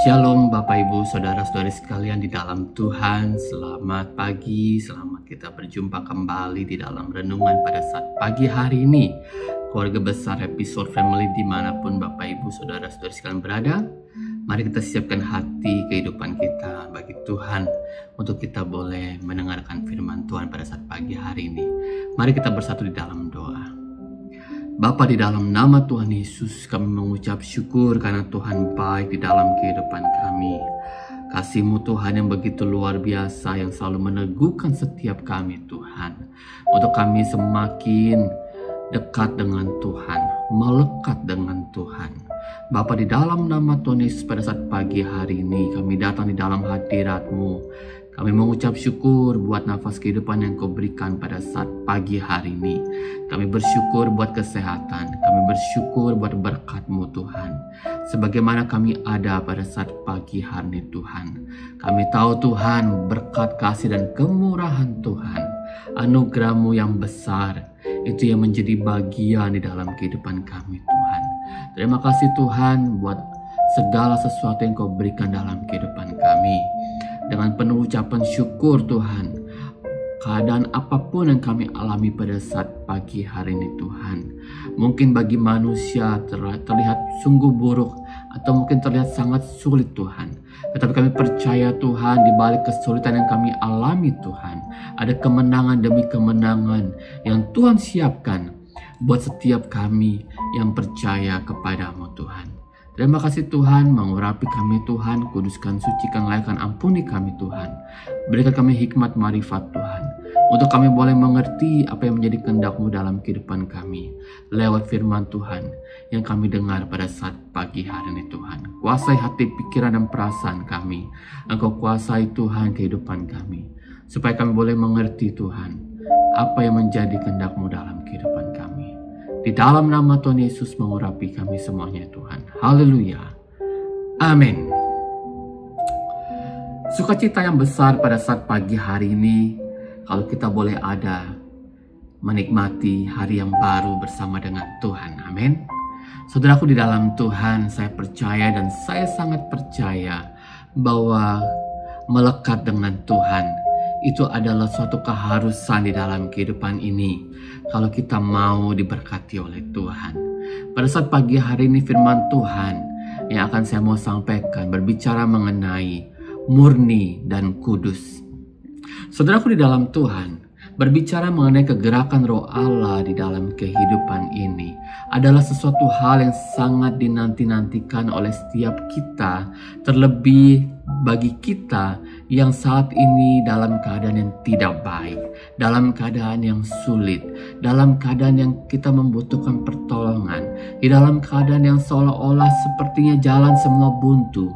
Shalom Bapak Ibu Saudara-saudari sekalian di dalam Tuhan. Selamat pagi, selamat kita berjumpa kembali di dalam renungan pada saat pagi hari ini. Keluarga besar episode family dimanapun Bapak Ibu Saudara-saudari sekalian berada, mari kita siapkan hati kehidupan kita bagi Tuhan untuk kita boleh mendengarkan firman Tuhan pada saat pagi hari ini. Mari kita bersatu di dalam doa. Bapa, di dalam nama Tuhan Yesus kami mengucap syukur karena Tuhan baik di dalam kehidupan kami. Kasih-Mu Tuhan yang begitu luar biasa yang selalu meneguhkan setiap kami Tuhan. Untuk kami semakin dekat dengan Tuhan, melekat dengan Tuhan. Bapa, di dalam nama Tuhan Yesus pada saat pagi hari ini kami datang di dalam hadirat-Mu. Kami mengucap syukur buat nafas kehidupan yang Kau berikan pada saat pagi hari ini. Kami bersyukur buat kesehatan. Kami bersyukur buat berkat-Mu Tuhan. Sebagaimana kami ada pada saat pagi hari ini Tuhan. Kami tahu Tuhan berkat kasih dan kemurahan Tuhan. Anugerah-Mu yang besar. Itu yang menjadi bagian di dalam kehidupan kami Tuhan. Terima kasih Tuhan buat segala sesuatu yang Kau berikan dalam kehidupan kami. Dengan penuh ucapan syukur Tuhan, keadaan apapun yang kami alami pada saat pagi hari ini Tuhan. Mungkin bagi manusia terlihat sungguh buruk atau mungkin terlihat sangat sulit Tuhan. Tetapi kami percaya Tuhan di balik kesulitan yang kami alami Tuhan, ada kemenangan demi kemenangan yang Tuhan siapkan buat setiap kami yang percaya kepada-Mu Tuhan. Terima kasih Tuhan, mengurapi kami Tuhan, kuduskan, sucikan, layakkan, ampuni kami Tuhan. Berikan kami hikmat marifat Tuhan, untuk kami boleh mengerti apa yang menjadi kehendak-Mu dalam kehidupan kami, lewat firman Tuhan yang kami dengar pada saat pagi hari ini Tuhan. Kuasai hati, pikiran, dan perasaan kami. Engkau kuasai Tuhan kehidupan kami, supaya kami boleh mengerti Tuhan, apa yang menjadi kehendak-Mu dalam kehidupan kami. Di dalam nama Tuhan Yesus mengurapi kami semuanya Tuhan. Haleluya. Amin. Sukacita yang besar pada saat pagi hari ini, kalau kita boleh ada menikmati hari yang baru bersama dengan Tuhan. Amin. Saudaraku di dalam Tuhan, saya percaya dan saya sangat percaya bahwa melekat dengan Tuhan itu adalah suatu keharusan di dalam kehidupan ini. Kalau kita mau diberkati oleh Tuhan. Pada saat pagi hari ini firman Tuhan yang akan saya mau sampaikan berbicara mengenai murni dan kudus. Saudaraku di dalam Tuhan, berbicara mengenai kegerakan Roh Allah di dalam kehidupan ini adalah sesuatu hal yang sangat dinanti-nantikan oleh setiap kita, terlebih bagi kita yang saat ini dalam keadaan yang tidak baik, dalam keadaan yang sulit, dalam keadaan yang kita membutuhkan pertolongan, di dalam keadaan yang seolah-olah sepertinya jalan semua buntu,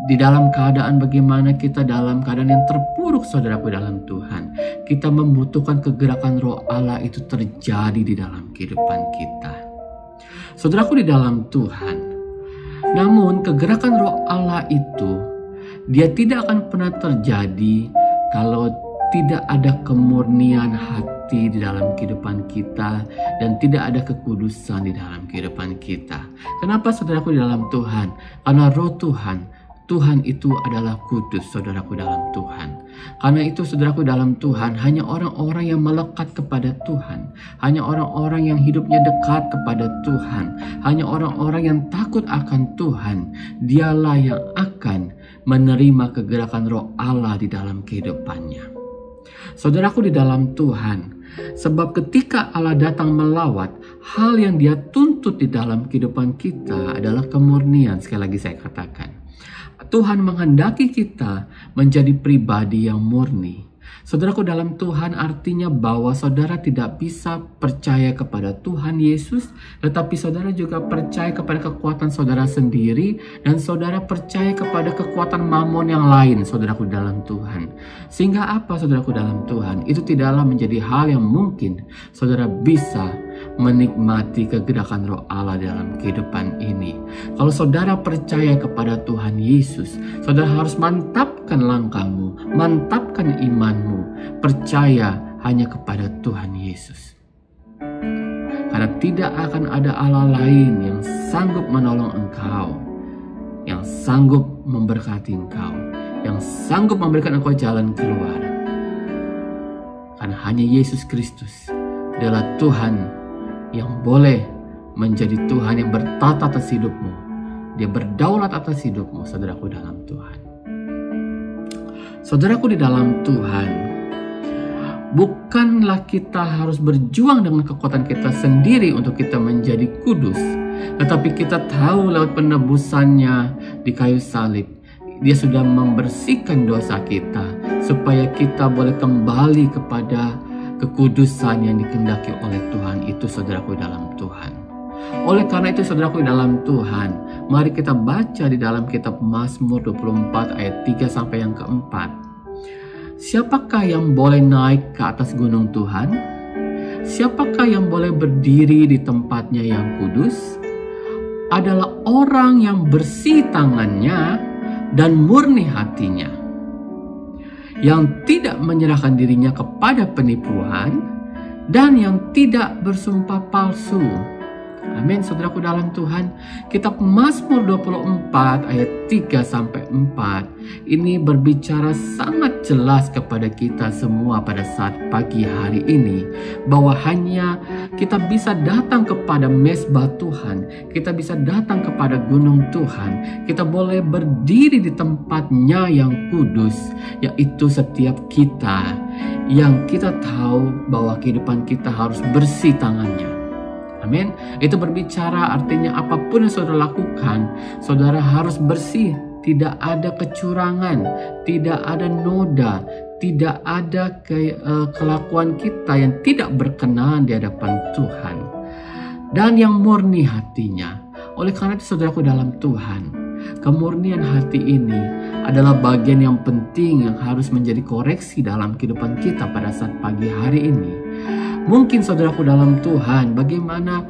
di dalam keadaan bagaimana kita dalam keadaan yang terpuruk saudaraku dalam Tuhan. Kita membutuhkan kegerakan Roh Allah itu terjadi di dalam kehidupan kita. Saudaraku di dalam Tuhan. Namun kegerakan Roh Allah itu dia tidak akan pernah terjadi kalau tidak ada kemurnian hati di dalam kehidupan kita dan tidak ada kekudusan di dalam kehidupan kita. Kenapa saudaraku di dalam Tuhan? Karena Roh Tuhan itu adalah kudus saudaraku dalam Tuhan. Karena itu saudaraku dalam Tuhan, hanya orang-orang yang melekat kepada Tuhan, hanya orang-orang yang hidupnya dekat kepada Tuhan, hanya orang-orang yang takut akan Tuhan, dialah yang akan menerima kegerakan Roh Allah di dalam kehidupannya. Saudaraku di dalam Tuhan, sebab ketika Allah datang melawat, hal yang Dia tuntut di dalam kehidupan kita adalah kemurnian. Sekali lagi saya katakan, Tuhan menghendaki kita menjadi pribadi yang murni. Saudaraku dalam Tuhan artinya bahwa saudara tidak bisa percaya kepada Tuhan Yesus, tetapi saudara juga percaya kepada kekuatan saudara sendiri, dan saudara percaya kepada kekuatan mamon yang lain saudaraku dalam Tuhan. Sehingga apa saudaraku dalam Tuhan? Itu tidaklah menjadi hal yang mungkin saudara bisa menikmati kegerakan Roh Allah dalam kehidupan ini. Kalau saudara percaya kepada Tuhan Yesus, saudara harus mantapkan langkahmu, mantapkan imanmu, percaya hanya kepada Tuhan Yesus. Karena tidak akan ada Allah lain yang sanggup menolong engkau, yang sanggup memberkati engkau, yang sanggup memberikan engkau jalan keluar. Karena hanya Yesus Kristus adalah Tuhan yang boleh menjadi Tuhan yang bertata atas hidupmu. Dia berdaulat atas hidupmu, saudaraku dalam Tuhan. Saudaraku di dalam Tuhan, bukanlah kita harus berjuang dengan kekuatan kita sendiri untuk kita menjadi kudus, tetapi kita tahu lewat penebusannya di kayu salib, Dia sudah membersihkan dosa kita supaya kita boleh kembali kepada kekudusan yang dikehendaki oleh Tuhan itu, saudaraku dalam Tuhan. Oleh karena itu, saudaraku dalam Tuhan, mari kita baca di dalam kitab Mazmur 24 ayat 3 sampai yang keempat. Siapakah yang boleh naik ke atas gunung Tuhan? Siapakah yang boleh berdiri di tempatnya yang kudus? Adalah orang yang bersih tangannya dan murni hatinya, yang tidak menyerahkan dirinya kepada penipuan dan yang tidak bersumpah palsu. Amin, saudaraku dalam Tuhan. Kitab Mazmur 24 ayat 3 sampai 4 ini berbicara sangat jelas kepada kita semua pada saat pagi hari ini, bahwa hanya kita bisa datang kepada mezbah Tuhan, kita bisa datang kepada gunung Tuhan, kita boleh berdiri di tempatnya yang kudus, yaitu setiap kita yang kita tahu bahwa kehidupan kita harus bersih tangannya. Amin. Itu berbicara artinya apapun yang saudara lakukan, saudara harus bersih. Tidak ada kecurangan, tidak ada noda, tidak ada kelakuan kita yang tidak berkenan di hadapan Tuhan. Dan yang murni hatinya. Oleh karena itu, saudaraku dalam Tuhan, kemurnian hati ini adalah bagian yang penting yang harus menjadi koreksi dalam kehidupan kita pada saat pagi hari ini. Mungkin saudaraku dalam Tuhan, bagaimana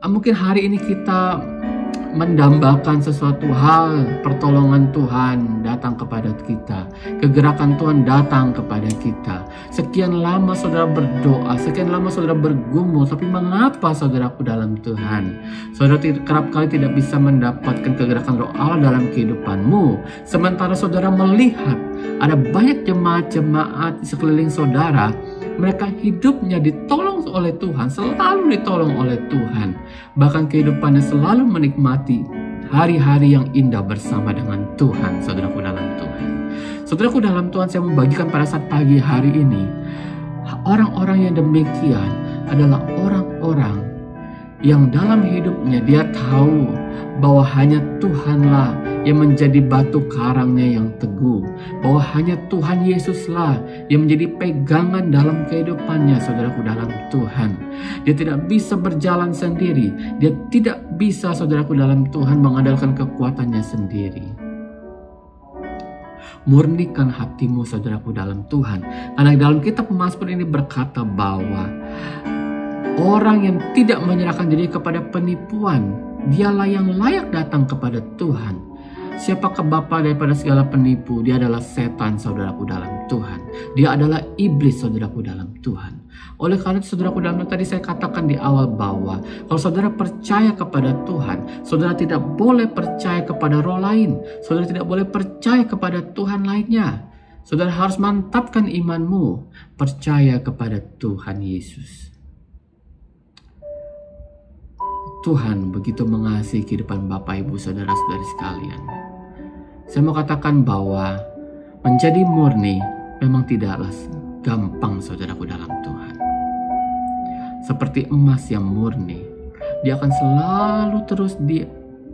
mungkin hari ini kita mendambakan sesuatu hal, pertolongan Tuhan datang kepada kita, kegerakan Tuhan datang kepada kita. Sekian lama saudara berdoa, sekian lama saudara bergumul, tapi mengapa saudaraku dalam Tuhan, saudara kerap kali tidak bisa mendapatkan kegerakan roh Allah dalam kehidupanmu, sementara saudara melihat ada banyak jemaat-jemaat di sekeliling saudara, mereka hidupnya ditolong oleh Tuhan, selalu ditolong oleh Tuhan. Bahkan kehidupannya selalu menikmati hari-hari yang indah bersama dengan Tuhan, saudaraku dalam Tuhan. Saudaraku dalam Tuhan, saya membagikan pada saat pagi hari ini, orang-orang yang demikian adalah orang-orang yang dalam hidupnya dia tahu bahwa hanya Tuhanlah yang menjadi batu karangnya yang teguh, bahwa hanya Tuhan Yesuslah yang menjadi pegangan dalam kehidupannya, saudaraku dalam Tuhan. Dia tidak bisa berjalan sendiri, dia tidak bisa, saudaraku dalam Tuhan, mengandalkan kekuatannya sendiri. Murnikan hatimu, saudaraku dalam Tuhan, karena dalam kitab Mazmur ini berkata bahwa orang yang tidak menyerahkan diri kepada penipuan, dialah yang layak datang kepada Tuhan. Siapakah bapa daripada segala penipu? Dia adalah setan, saudaraku dalam Tuhan. Dia adalah iblis, saudaraku dalam Tuhan. Oleh karena itu, saudaraku dalam Tuhan, tadi saya katakan di awal bahwa kalau saudara percaya kepada Tuhan, saudara tidak boleh percaya kepada roh lain. Saudara tidak boleh percaya kepada Tuhan lainnya. Saudara harus mantapkan imanmu, percaya kepada Tuhan Yesus. Tuhan begitu mengasihi kehidupan Bapak, Ibu, Saudara-saudari sekalian. Saya mau katakan bahwa menjadi murni memang tidaklah gampang, saudaraku dalam Tuhan. Seperti emas yang murni, dia akan selalu terus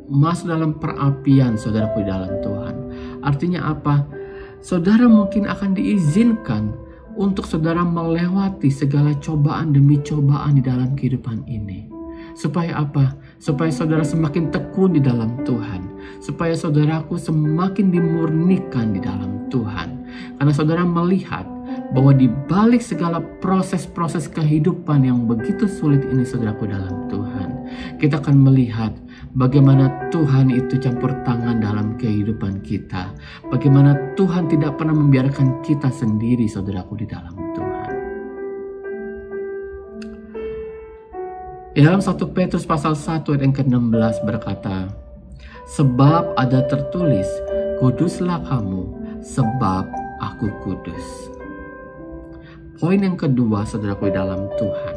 masuk dalam perapian, saudaraku dalam Tuhan. Artinya apa? Saudara mungkin akan diizinkan untuk saudara melewati segala cobaan demi cobaan di dalam kehidupan ini. Supaya apa? Supaya saudara semakin tekun di dalam Tuhan. Supaya saudaraku semakin dimurnikan di dalam Tuhan. Karena saudara melihat bahwa di balik segala proses-proses kehidupan yang begitu sulit ini, saudaraku dalam Tuhan, kita akan melihat bagaimana Tuhan itu campur tangan dalam kehidupan kita. Bagaimana Tuhan tidak pernah membiarkan kita sendiri, saudaraku, di dalam Tuhan. Di dalam 1 Petrus pasal 1 ayat yang ke-16 berkata, Sebab ada tertulis, kuduslah kamu, sebab aku kudus. Poin yang kedua, saudaraku dalam Tuhan,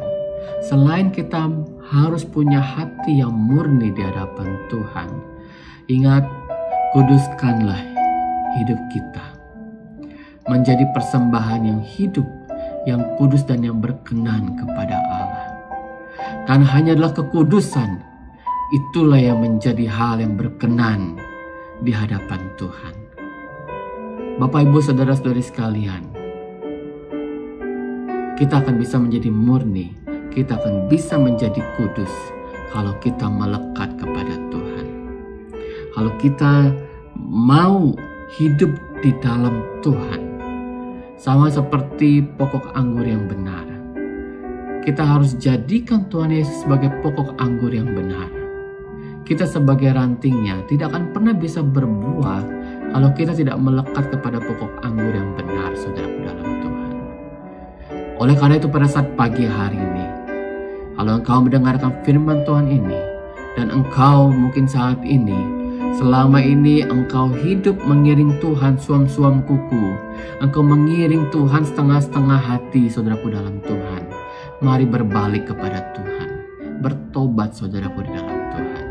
selain kita harus punya hati yang murni di hadapan Tuhan, ingat, kuduskanlah hidup kita menjadi persembahan yang hidup, yang kudus dan yang berkenan kepada Allah. Karena hanya adalah kekudusan, itulah yang menjadi hal yang berkenan di hadapan Tuhan. Bapak, Ibu, saudara-saudari sekalian, kita akan bisa menjadi murni, kita akan bisa menjadi kudus kalau kita melekat kepada Tuhan. Kalau kita mau hidup di dalam Tuhan, sama seperti pokok anggur yang benar. Kita harus jadikan Tuhan Yesus sebagai pokok anggur yang benar. Kita sebagai rantingnya tidak akan pernah bisa berbuah kalau kita tidak melekat kepada pokok anggur yang benar, saudaraku dalam Tuhan. Oleh karena itu pada saat pagi hari ini, kalau engkau mendengarkan firman Tuhan ini, dan engkau mungkin saat ini, selama ini engkau hidup mengiring Tuhan suam-suam kuku, engkau mengiring Tuhan setengah-setengah hati, saudaraku dalam Tuhan. Mari berbalik kepada Tuhan, bertobat saudaraku di dalam Tuhan.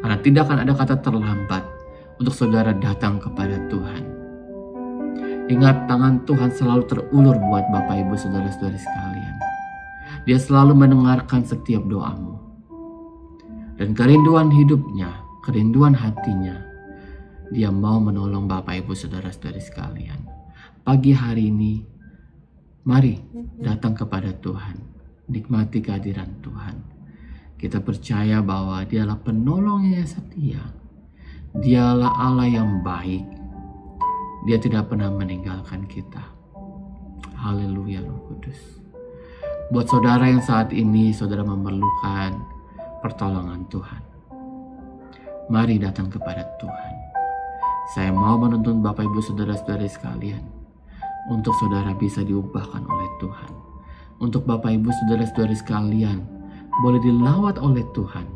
Karena tidak akan ada kata terlambat untuk saudara datang kepada Tuhan. Ingat, tangan Tuhan selalu terulur buat Bapak, Ibu, saudara-saudari sekalian. Dia selalu mendengarkan setiap doamu. Dan kerinduan hidupnya, kerinduan hatinya, dia mau menolong Bapak, Ibu, saudara-saudari sekalian. Pagi hari ini, mari datang kepada Tuhan. Nikmati kehadiran Tuhan. Kita percaya bahwa dialah penolong yang setia. Dialah Allah yang baik. Dia tidak pernah meninggalkan kita. Haleluya, Roh Kudus. Buat saudara yang saat ini saudara memerlukan pertolongan Tuhan, mari datang kepada Tuhan. Saya mau menuntun Bapak, Ibu, saudara-saudari sekalian untuk saudara bisa diubahkan oleh Tuhan. Untuk Bapak, Ibu, saudara-saudari sekalian boleh dilawat oleh Tuhan,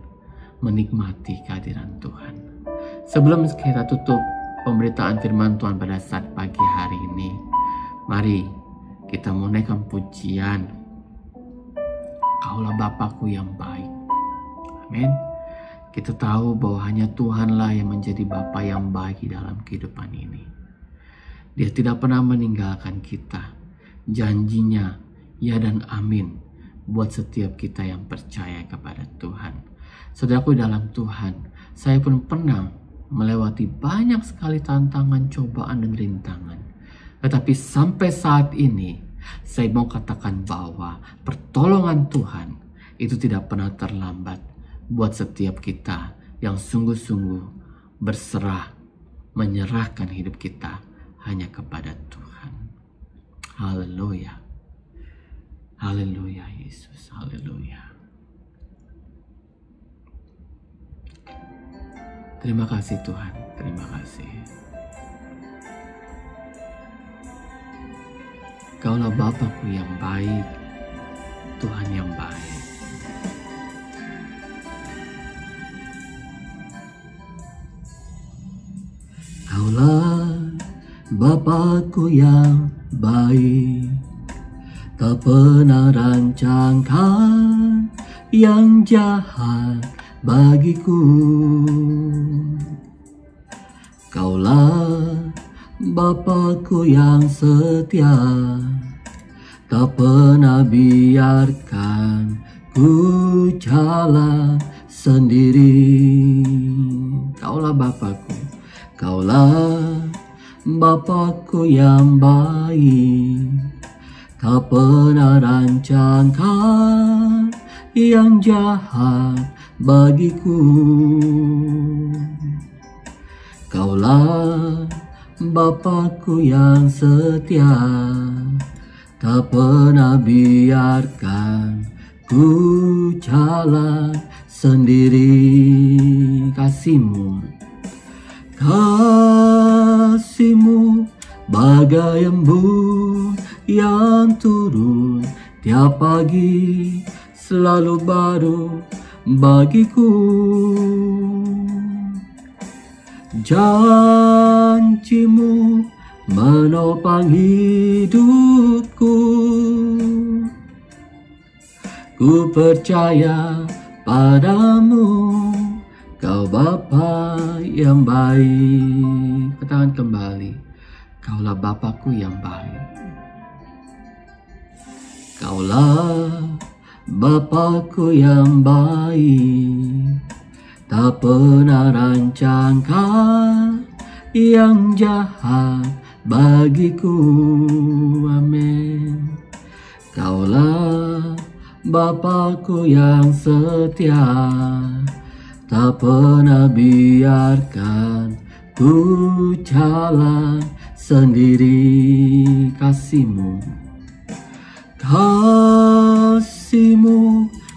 menikmati kehadiran Tuhan. Sebelum kita tutup pemberitaan firman Tuhan pada saat pagi hari ini, mari kita menaikkan pujian, Kaulah Bapakku yang baik. Amin. Kita tahu bahwa hanya Tuhanlah yang menjadi Bapa yang baik di dalam kehidupan ini. Dia tidak pernah meninggalkan kita. Janjinya ya dan amin buat setiap kita yang percaya kepada Tuhan. Saudaraku dalam Tuhan, saya pun pernah melewati banyak sekali tantangan, cobaan, dan rintangan. Tetapi sampai saat ini, saya mau katakan bahwa pertolongan Tuhan itu tidak pernah terlambat buat setiap kita yang sungguh-sungguh berserah, menyerahkan hidup kita hanya kepada Tuhan. Haleluya. Haleluya Yesus, haleluya. Terima kasih Tuhan, terima kasih. Kaulah Bapakku yang baik, Tuhan yang baik. Kaulah Bapakku yang baik, tak pernah rancangkan yang jahat bagiku. Kaulah Bapakku yang setia, tak pernah biarkan ku jalan sendiri. Kaulah Bapakku, Kaulah Bapakku yang baik, tak pernah rancangkan yang jahat bagiku. Kaulah Bapakku yang setia, tak pernah biarkan ku jalan sendiri. Kasih-Mu bagai embun yang turun tiap pagi, selalu baru bagiku. Janjimu menopang hidupku. Ku percaya padamu, Kau Bapa yang baik. Katakan kembali, Kaulah Bapakku yang baik. Kaulah Bapakku yang baik. Tak pernah rancangkan yang jahat bagiku. Amin. Kaulah Bapakku yang setia, tak pernah biarkan ku jalan sendiri. Kasih-Mu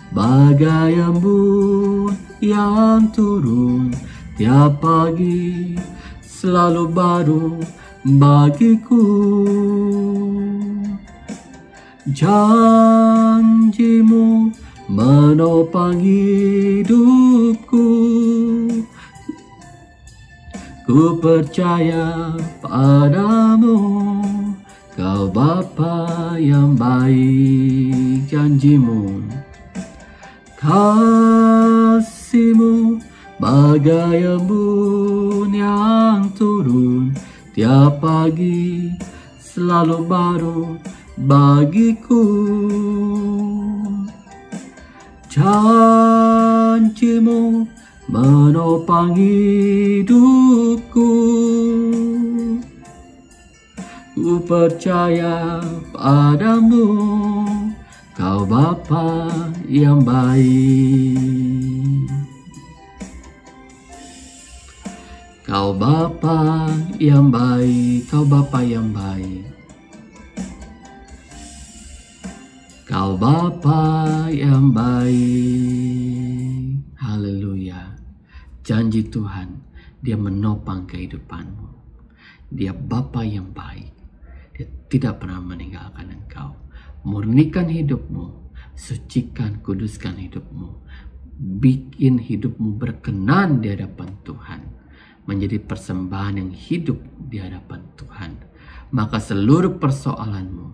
bagai embun yang turun tiap pagi, selalu baru bagiku. Janjimu menopang hidupku. Ku percaya padamu, Kau Bapa yang baik. Janjimu, kasih-Mu bagai embun yang turun tiap pagi, selalu baru bagiku. Janjimu menopang hidupku. Ku percaya padamu, Kau Bapa yang baik. Kau Bapa yang baik, Kau Bapa yang baik. Kau Bapa yang baik. Haleluya. Janji Tuhan, Dia menopang kehidupanmu. Dia Bapa yang baik. Dia tidak pernah meninggalkan engkau. Murnikan hidupmu, sucikan, kuduskan hidupmu. Bikin hidupmu berkenan di hadapan Tuhan. Menjadi persembahan yang hidup di hadapan Tuhan. Maka seluruh persoalanmu,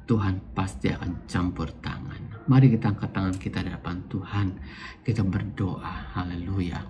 Tuhan pasti akan campur tangan. Mari kita angkat tangan kita di hadapan Tuhan. Kita berdoa. Haleluya.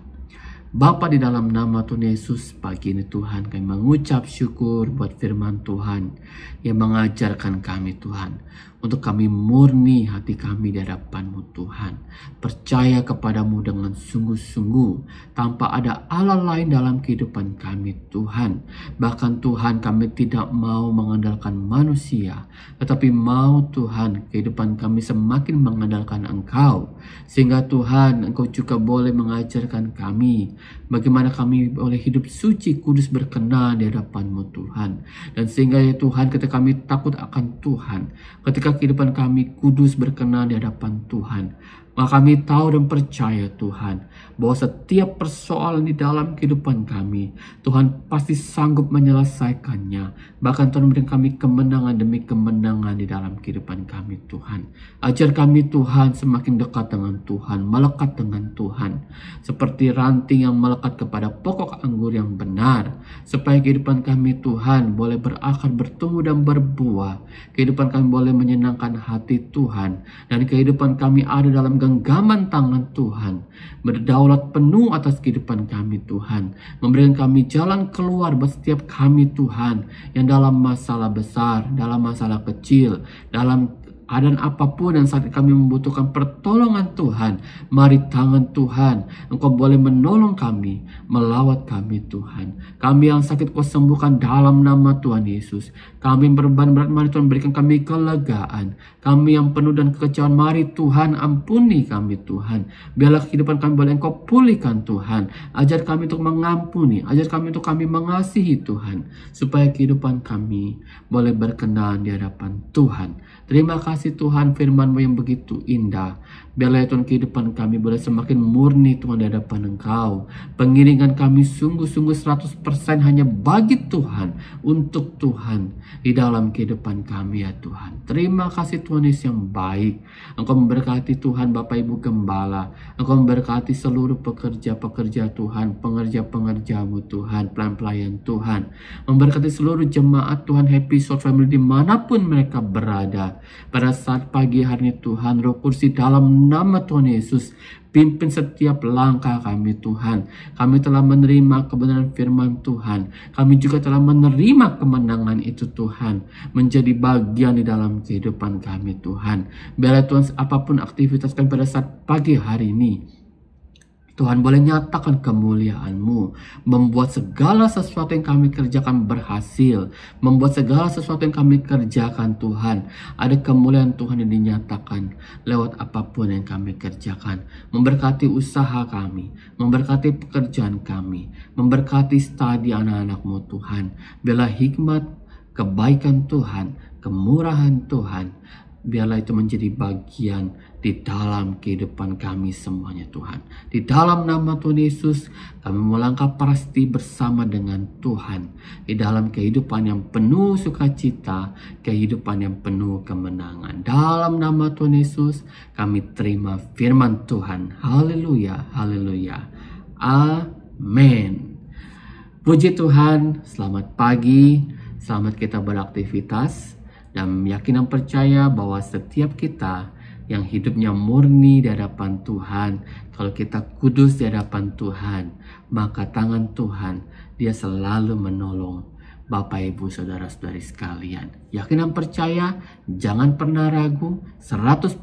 Bapa, di dalam nama Tuhan Yesus, pagi ini Tuhan kami mengucap syukur buat firman Tuhan yang mengajarkan kami Tuhan, untuk kami murni hati kami di hadapan-Mu Tuhan, percaya kepadamu dengan sungguh-sungguh tanpa ada Allah lain dalam kehidupan kami Tuhan. Bahkan Tuhan, kami tidak mau mengandalkan manusia, tetapi mau Tuhan kehidupan kami semakin mengandalkan Engkau, sehingga Tuhan Engkau juga boleh mengajarkan kami bagaimana kami boleh hidup suci, kudus, berkenan di hadapan-Mu Tuhan. Dan sehingga ya Tuhan, ketika kami takut akan Tuhan, ketika kehidupan kami kudus, berkenan di hadapan Tuhan, maka kami tahu dan percaya Tuhan, bahwa setiap persoalan di dalam kehidupan kami, Tuhan pasti sanggup menyelesaikannya. Bahkan Tuhan memberikan kami kemenangan demi kemenangan di dalam kehidupan kami Tuhan. Ajar kami Tuhan semakin dekat dengan Tuhan, melekat dengan Tuhan. Seperti ranting yang melekat kepada pokok anggur yang benar. Supaya kehidupan kami Tuhan boleh berakar, bertumbuh dan berbuah. Kehidupan kami boleh menyenangkan hati Tuhan. Dan kehidupan kami ada dalam genggaman tangan Tuhan, berdaulat penuh atas kehidupan kami Tuhan, memberikan kami jalan keluar buat setiap kami Tuhan, yang dalam masalah besar, dalam masalah kecil, dalam keadaan apapun yang saat kami membutuhkan pertolongan Tuhan, mari tangan Tuhan, Engkau boleh menolong kami, melawat kami Tuhan. Kami yang sakit Kau sembuhkan dalam nama Tuhan Yesus. Kami yang berbeban berat, mari Tuhan berikan kami kelegaan. Kami yang penuh dan kekecewaan, mari Tuhan ampuni kami Tuhan. Biarlah kehidupan kami boleh Engkau pulihkan Tuhan. Ajar kami untuk mengampuni, ajar kami untuk kami mengasihi Tuhan, supaya kehidupan kami boleh berkenan di hadapan Tuhan. Terima kasih Tuhan, firman-Mu yang begitu indah Biarlah ya Tuhan kehidupan kami boleh semakin murni Tuhan di hadapan Engkau. Pengiringan kami sungguh-sungguh 100% hanya bagi Tuhan, untuk Tuhan di dalam kehidupan kami ya Tuhan. Terima kasih Tuhan Yesus yang baik. Engkau memberkati Tuhan Bapak Ibu Gembala. Engkau memberkati seluruh pekerja-pekerja Tuhan, pengerja-pengerjamu Tuhan, pelayan-pelayan Tuhan. Memberkati seluruh jemaat Tuhan Happy Soul Family dimanapun mereka berada. Pada saat pagi hari ini Tuhan, Roh Kudus dalam nama Tuhan Yesus, pimpin setiap langkah kami Tuhan. Kami telah menerima kebenaran firman Tuhan. Kami juga telah menerima kemenangan itu Tuhan, menjadi bagian di dalam kehidupan kami Tuhan. Biarlah Tuhan apapun aktivitas kami pada saat pagi hari ini, Tuhan boleh nyatakan kemuliaan-Mu, membuat segala sesuatu yang kami kerjakan berhasil, membuat segala sesuatu yang kami kerjakan Tuhan, ada kemuliaan Tuhan yang dinyatakan lewat apapun yang kami kerjakan. Memberkati usaha kami, memberkati pekerjaan kami, memberkati studi anak-anak-Mu Tuhan. Biarlah hikmat, kebaikan Tuhan, kemurahan Tuhan, biarlah itu menjadi bagian di dalam kehidupan kami semuanya Tuhan. Di dalam nama Tuhan Yesus, kami melangkah pasti bersama dengan Tuhan. Di dalam kehidupan yang penuh sukacita, kehidupan yang penuh kemenangan. Dalam nama Tuhan Yesus, kami terima firman Tuhan. Haleluya, haleluya. Amin. Puji Tuhan, selamat pagi, selamat kita beraktivitas. Dan yakin dan percaya bahwa setiap kita yang hidupnya murni di hadapan Tuhan, kalau kita kudus di hadapan Tuhan, maka tangan Tuhan, Dia selalu menolong Bapak Ibu Saudara-saudari sekalian. Yakin dan percaya, jangan pernah ragu, 100%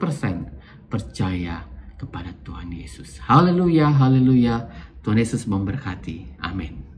percaya kepada Tuhan Yesus. Haleluya, haleluya. Tuhan Yesus memberkati. Amin.